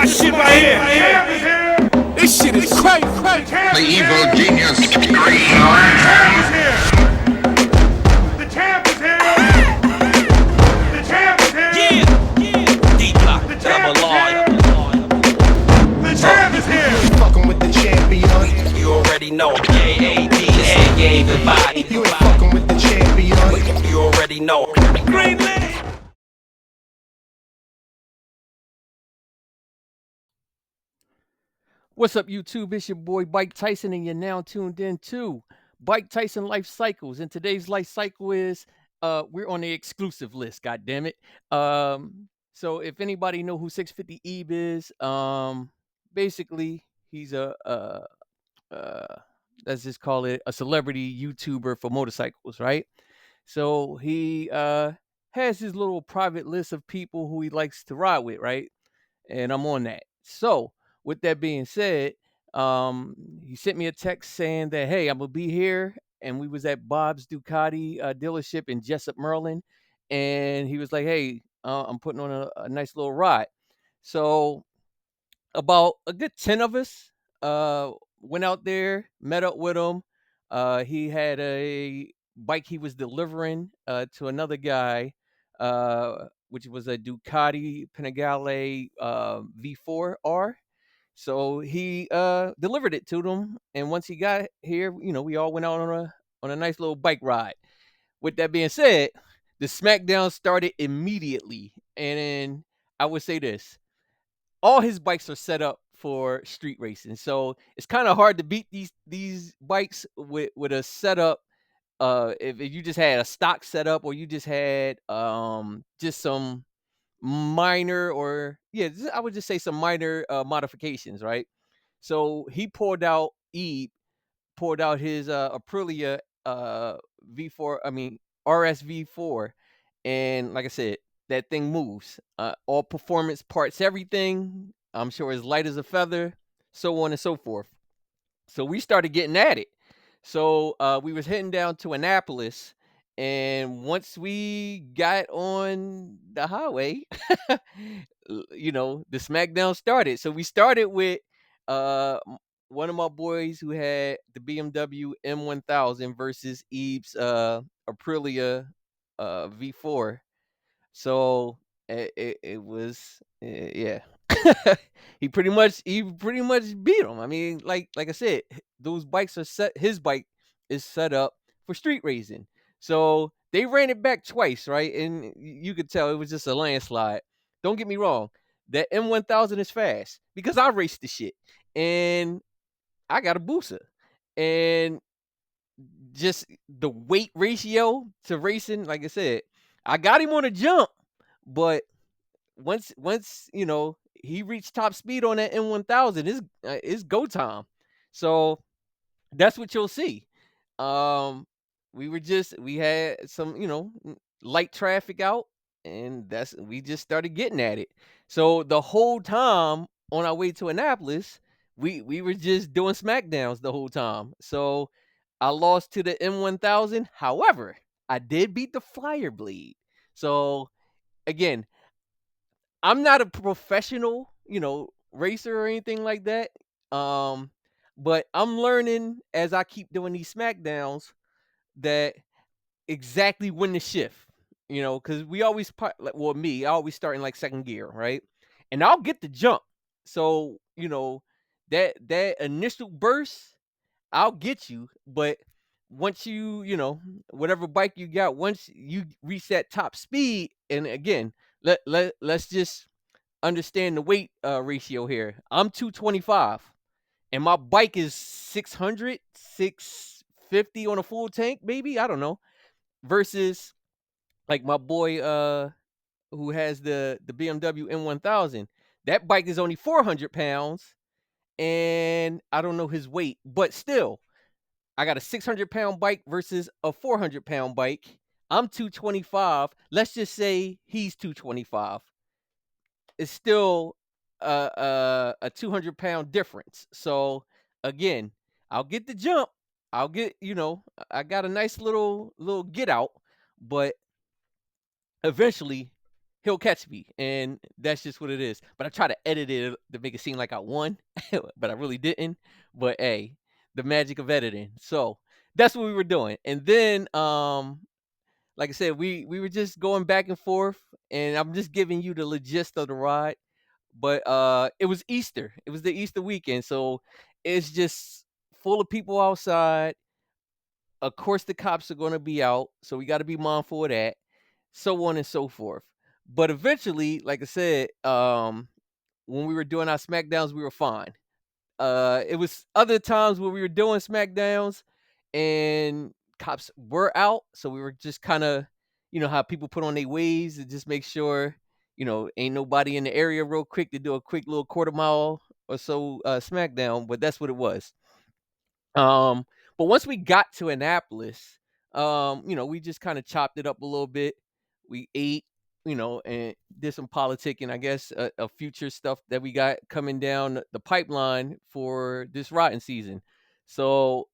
my shit right here. This shit is crazy. The evil genius. The champ is here. The champ is here. The champ is here. Yeah. D-Block, The champ is double here. The champ is here. Fucking with the champion. You already know. J-A-D, everybody. You ain't fucking with the champion. You already know. Green leg. What's up, YouTube? It's your boy Bike Tyson, and you're now tuned in to Bike Tyson Life Cycles. And today's life cycle is we're on the exclusive list. God damn it! So if anybody know who 650 Ebe is, basically he's let's just call it a celebrity YouTuber for motorcycles, right? So he has his little private list of people who he likes to ride with, right? And I'm on that. So with that being said, he sent me a text saying that, hey, I'm gonna be here, and we was at Bob's Ducati dealership in Jessup, Maryland, and he was like, hey, I'm putting on a nice little ride. So about a good 10 of us went out there, met up with him. He had a bike he was delivering to another guy, which was a Ducati Panigale V4R. So he delivered it to them, and once he got here, we all went out on a nice little bike ride. With that being said, the SmackDown started immediately, and I would say this: all his bikes are set up for street racing, so it's kind of hard to beat these bikes with a setup. If you just had a stock setup, or you just had just some minor, or I would just say some minor modifications, right? So he poured out his Aprilia V4, I mean RSV4, and like I said, that thing moves. All performance parts, everything. I'm sure as light as a feather, so on and so forth. So we started getting at it. So we was heading down to Annapolis, and once we got on the highway, the SmackDown started. So we started with one of my boys who had the BMW M1000 versus Ebe's Aprilia V4. So it was yeah. he pretty much beat him. I mean, like I said, those bikes are set. His bike is set up for street racing. So they ran it back twice, right? And you could tell it was just a landslide. Don't get me wrong, that M1000 is fast because I raced the shit, and I got a booster, and just the weight ratio to racing, like I said, I got him on a jump, but once he reached top speed on that M1000, it's go time. So that's what you'll see. Um, we had some light traffic out, and we just started getting at it. So the whole time on our way to Annapolis, we were just doing SmackDowns the whole time. So I lost to the M1000. However, I did beat the Fireblade. So again, I'm not a professional, racer or anything like that. Um, but I'm learning as I keep doing these SmackDowns that exactly when to shift, because we always I always start in like second gear, right? And I'll get the jump. So, that initial burst, I'll get you, but once whatever bike you got, once you reach that top speed, and again, let's just understand the weight ratio here. I'm 225, and my bike is 600, 650 on a full tank, maybe, I don't know, versus like my boy who has the BMW M1000. That bike is only 400 pounds, and I don't know his weight, but still, I got a 600-pound bike versus a 400-pound bike. I'm 225. Let's just say he's 225. It's still a 200-pound difference. So again, I'll get the jump. I'll get, I got a nice little get out, but eventually he'll catch me, and that's just what it is. But I try to edit it to make it seem like I won, but I really didn't. But hey, the magic of editing. So that's what we were doing, and then like I said, we were just going back and forth, and I'm just giving you the gist of the ride. But it was Easter. It was the Easter weekend, so it's just full of people outside. Of course, the cops are going to be out, so we got to be mindful of that, so on and so forth. But eventually, like I said, when we were doing our smackdowns, we were fine. It was other times where we were doing smackdowns and cops were out, so we were just kind of, how people put on their waves to just make sure, ain't nobody in the area real quick to do a quick little quarter mile or so smackdown. But that's what it was. Um, but once we got to Annapolis, we just kind of chopped it up a little bit. We ate, and did some politicking, I guess, of future stuff that we got coming down the pipeline for this riding season. So,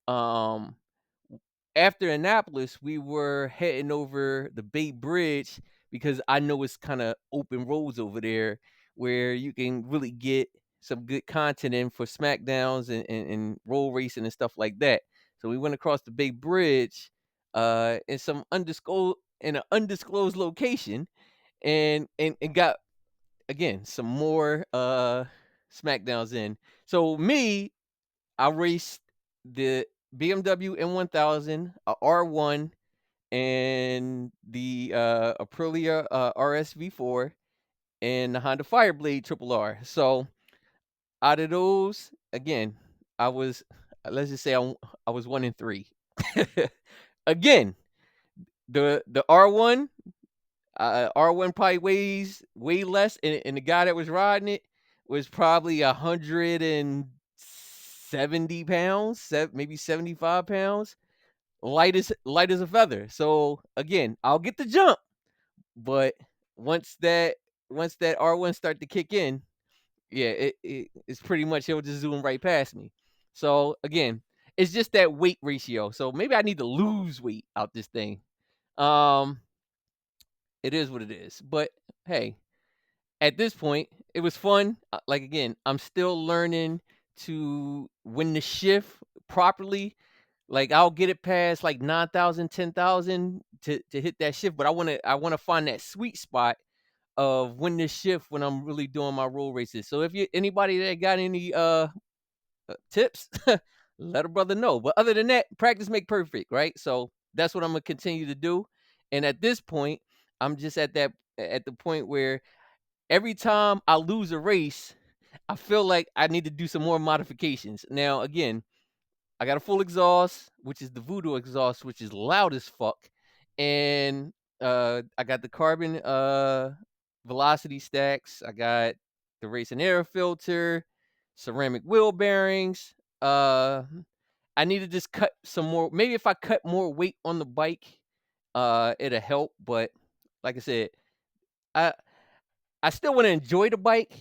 after Annapolis, we were heading over the Bay Bridge because I know it's kind of open roads over there where you can really get some good content in for SmackDowns and roll racing and stuff like that. So we went across the Bay Bridge in some undisclosed location, and got again some more SmackDowns in. So I raced the BMW M1000, a R1, and the Aprilia RSV4, and the Honda Fireblade Triple R. So out of those, again, I was, let's just say I was 1 in 3. Again, the R1, R1 probably weighs way less, and the guy that was riding it was probably 170 pounds, maybe 75 pounds, light as a feather. So again, I'll get the jump, but once that R1 start to kick in, yeah, it's pretty much he'll just zoom right past me. So again, it's just that weight ratio. So maybe I need to lose weight out this thing. Um, it is what it is. But hey, at this point, it was fun. Like again, I'm still learning to win the shift properly. Like I'll get it past like 9,000, 10,000 to hit that shift, but I wanna find that sweet spot of when the shift when I'm really doing my roll races. So if you anybody that got any tips, let a brother know. But other than that, practice make perfect, right? So that's what I'm gonna continue to do. And at this point, I'm just at the point where every time I lose a race, I feel like I need to do some more modifications. Now, again, I got a full exhaust, which is the Voodoo exhaust, which is loud as fuck. And I got the carbon velocity stacks. I got the racing air filter, ceramic wheel bearings. I need to just cut some more. Maybe if I cut more weight on the bike, it'll help. But like I said, I I still want to enjoy the bike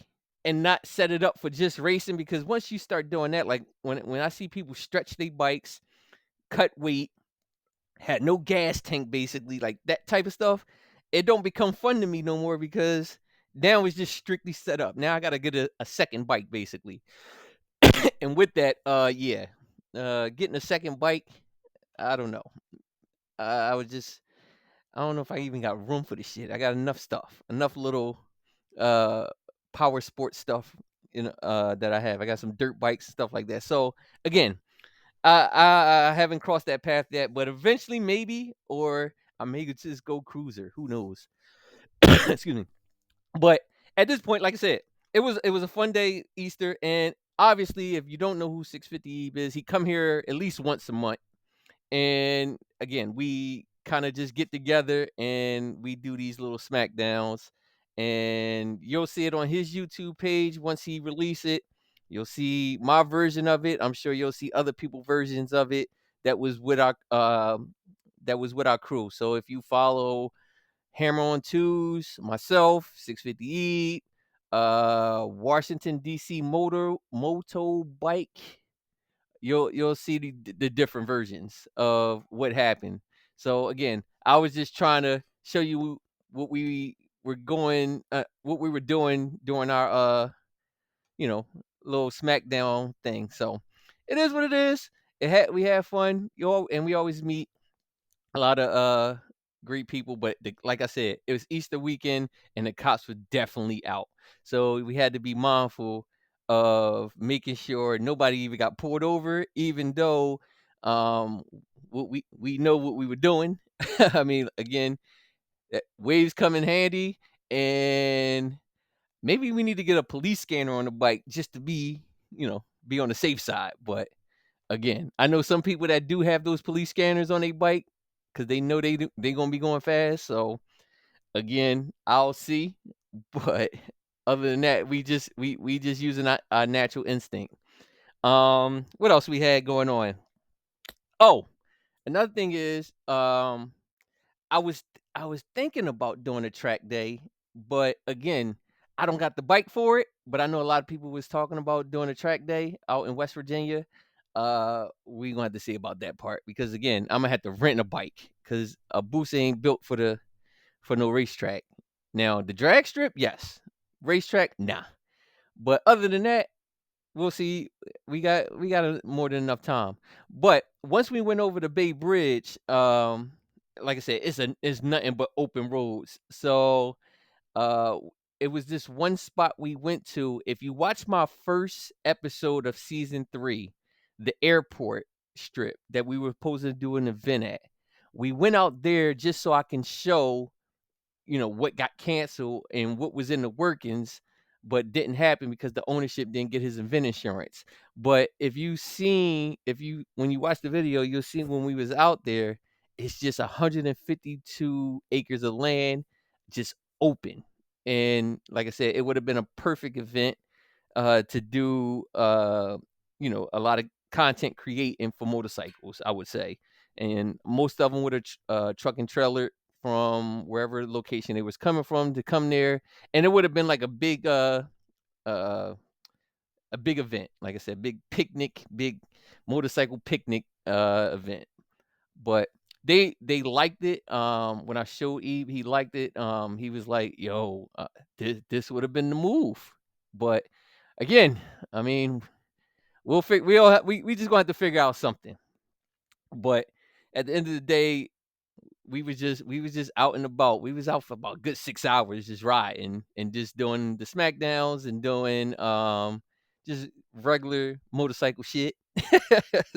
and not set it up for just racing, because once you start doing that, like when I see people stretch their bikes, cut weight, had no gas tank, basically like that type of stuff, it don't become fun to me no more, because now it's just strictly set up. Now I gotta get a second bike basically. And with that, yeah, getting a second bike, I don't know. I was just I don't know if I even got room for this shit. I got enough stuff, enough little uh power sports stuff that I have. I got some dirt bikes and stuff like that. So again, I haven't crossed that path yet, but eventually maybe, or I may just go cruiser. Who knows? Excuse me. But at this point, like I said, it was a fun day, Easter, and obviously, if you don't know who 650 Eve is, he come here at least once a month. And again, we kind of just get together and we do these little smackdowns. And you'll see it on his YouTube page once he release it. You'll see my version of it. I'm sure you'll see other people versions of it that was with our crew. So if you follow Hammer on Twos, myself, 650E, Washington DC Moto Bike, you'll see the different versions of what happened. So again, I was just trying to show you what we were going, what we were doing during our you know, little SmackDown thing. So it is what it is. We had fun. And we always meet a lot of great people. But like I said, it was Easter weekend, and the cops were definitely out. So we had to be mindful of making sure nobody even got pulled over, even though um we know what we were doing. I mean, again, waves come in handy, and maybe we need to get a police scanner on the bike just to be on the safe side. But again, I know some people that do have those police scanners on their bike because they know they gonna be going fast. So again, I'll see. But other than that, we just using our natural instinct. What else we had going on? Oh, another thing is, I was I was thinking about doing a track day, but again, I don't got the bike for it. But I know a lot of people was talking about doing a track day out in West Virginia. We gonna have to see about that part because again, I'm gonna have to rent a bike because a boost ain't built for no racetrack. Now the drag strip, yes. Racetrack, nah. But other than that, we'll see. We got more than enough time. But once we went over the Bay Bridge, like I said, it's nothing but open roads. So uh it was this one spot we went to. If you watch my first episode of season 3, the airport strip that we were supposed to do an event at, we went out there just so I can show what got canceled and what was in the workings, but didn't happen because the ownership didn't get his event insurance. But if you when you watch the video, you'll see when we was out there, it's just 152 acres of land just open. And like I said, it would have been a perfect event to do a lot of content creating for motorcycles, I would say. And most of them with a truck and trailer from wherever location it was coming from to come there, and it would have been like uh a big event, like I said, big picnic, big motorcycle picnic event. But they liked it. When I showed Eve, he liked it. He was like, yo, this would have been the move. But again, I mean, we just gonna have to figure out something. But at the end of the day, we was just out and about. We was out for about a good 6 hours just riding and just doing the smackdowns and doing just regular motorcycle shit.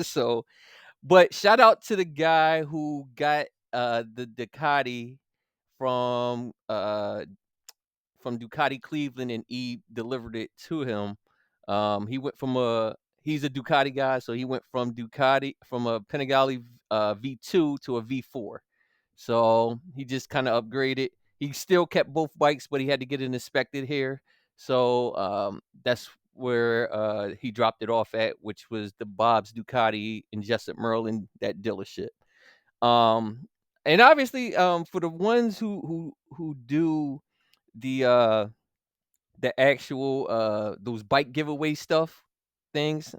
So, but shout out to the guy who got the Ducati from uh from Ducati Cleveland, and E delivered it to him. He went from he's a Ducati guy, so he went from a Panigale V2 to a V4. So he just kind of upgraded. He still kept both bikes, but he had to get it inspected here. So that's where he dropped it off at, which was the Bob's Ducati in Jessup, Maryland, that dealership. Um, and obviously, for the ones who do the actual those bike giveaway stuff things,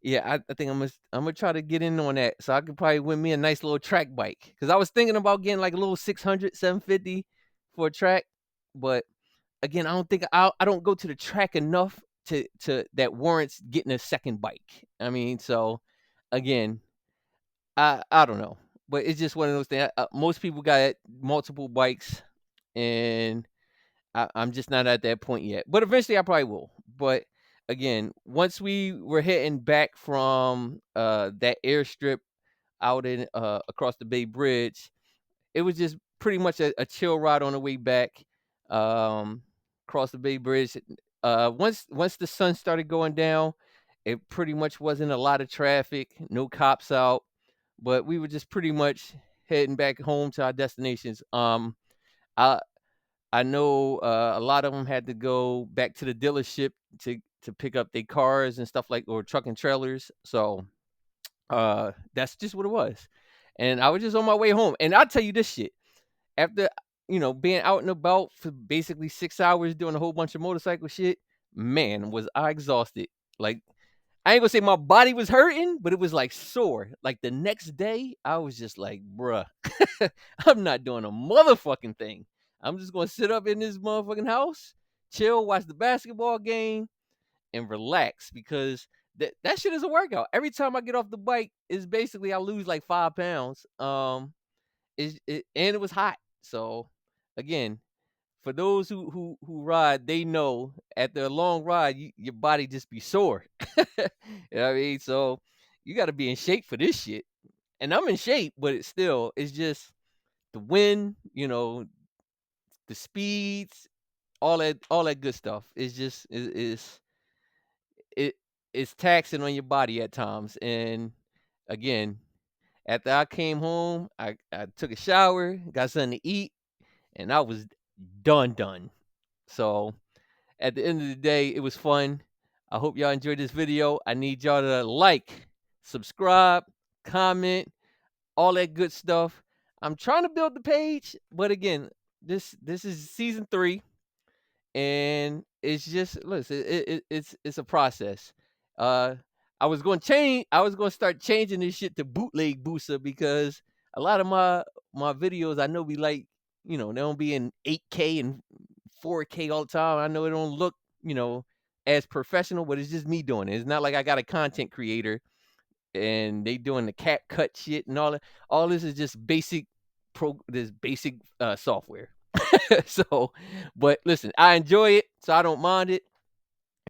yeah, I think I'm gonna try to get in on that so I could probably win me a nice little track bike, because I was thinking about getting like a little 600 750 for a track. But again, I don't go to the track enough to that warrants getting a second bike. I mean, so again, I don't know, but it's just one of those things. Most people got multiple bikes, and I'm just not at that point yet. But eventually, I probably will. But again, once we were heading back from that airstrip out in across the Bay Bridge, it was just pretty much a chill ride on the way back across the Bay Bridge. Once the sun started going down, it pretty much wasn't a lot of traffic, no cops out, but we were just pretty much heading back home to our destinations. I I know a lot of them had to go back to the dealership to pick up their cars and stuff, like, or truck and trailers. So that's just what it was. And I was just on my way home. And I'll tell you this shit. After being out and about for basically 6 hours doing a whole bunch of motorcycle shit, man, was I exhausted. Like, I ain't gonna say my body was hurting, but it was like sore. Like the next day, I was just like, bruh, I'm not doing a motherfucking thing. I'm just gonna sit up in this motherfucking house, chill, watch the basketball game, and relax because that shit is a workout. Every time I get off the bike, is basically I lose like 5 pounds. And it was hot. So again, for those who ride, they know after a long ride, your body just be sore. You know what I mean? So you got to be in shape for this shit. And I'm in shape, but it's just the wind, the speeds, all that good stuff. It's just it it's taxing on your body at times. And again, after I came home, I took a shower, got something to eat, and I was done. So at the end of the day, it was fun. I hope y'all enjoyed this video. I need y'all to like, subscribe, comment, all that good stuff. I'm trying to build the page, but again, this is season 3, and it's just listen, it's a process. Uh, I was going to start changing this shit to bootleg booster because a lot of my videos I know be like, they don't be in 8K and 4K all the time. I know it don't look, as professional, but it's just me doing it. It's not like I got a content creator and they doing the cap cut shit and all that. All this is just basic software. So, but listen, I enjoy it, so I don't mind it.